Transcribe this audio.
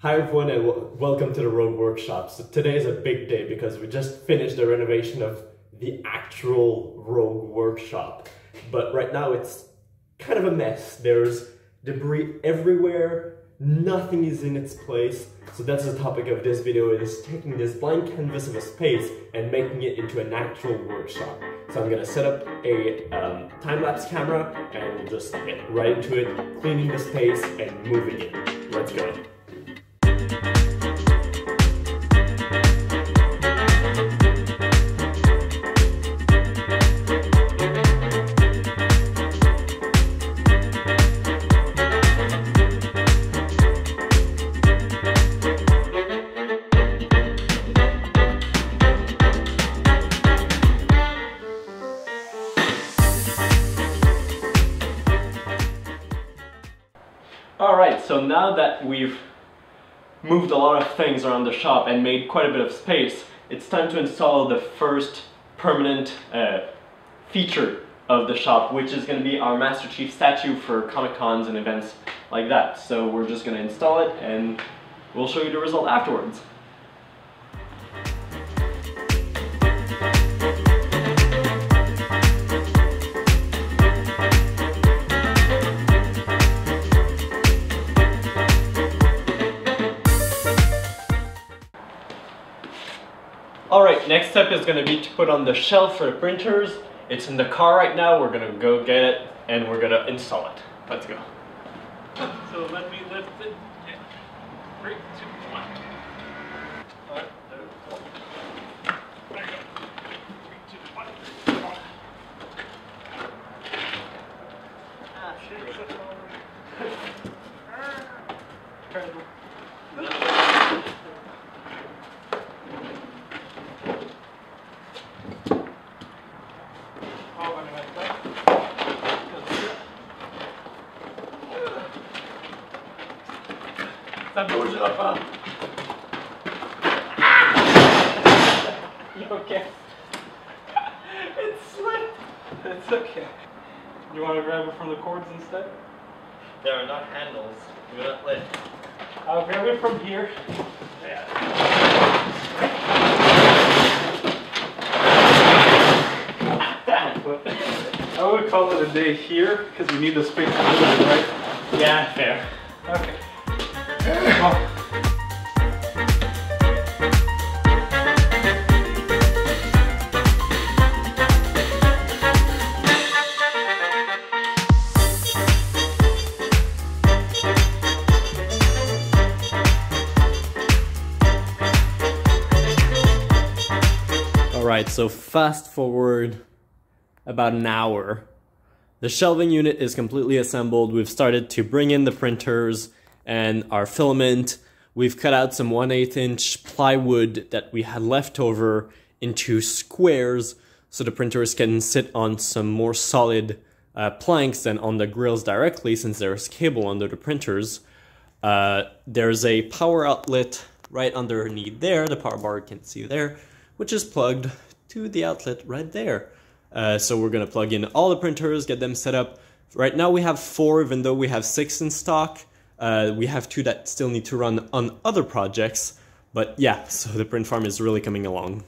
Hi everyone and welcome to the Rogue Workshop. So today is a big day because we just finished the renovation of the actual Rogue Workshop. But right now it's kind of a mess. There's debris everywhere, nothing is in its place. So that's the topic of this video, is taking this blank canvas of a space and making it into an actual workshop. So I'm gonna set up a time-lapse camera and we'll just get right into it, cleaning the space and moving it. Let's go. Alright, so now that we've moved a lot of things around the shop and made quite a bit of space, it's time to install the first permanent feature of the shop, which is going to be our Master Chief statue for Comic-Cons and events like that. So we're just going to install it and we'll show you the result afterwards. Alright, next step is going to be to put on the shelf for the printers. It's in the car right now, we're going to go get it and we're going to install it. Let's go. So let me lift it. 3, 2, 1. Alright, there we go. There you go. 3, 2, 1. Ah, shit. That blows it up, huh? You okay? It slipped. It's okay. You want to grab it from the cords instead? There are not handles. Do not lift. I'll grab it from here. Yeah. I would call it a day here because we need the space to move it, right? Yeah, fair. Okay. Alright, so fast forward about an hour. The shelving unit is completely assembled. We've started to bring in the printers and our filament. We've cut out some 1/8 inch plywood that we had left over into squares so the printers can sit on some more solid planks than on the grills directly, since there's cable under the printers. There's a power outlet right underneath there, the power bar you can see there, which is plugged to the outlet right there. So we're gonna plug in all the printers, get them set up. Right now we have 4, even though we have 6 in stock. We have 2 that still need to run on other projects, but yeah, so the print farm is really coming along.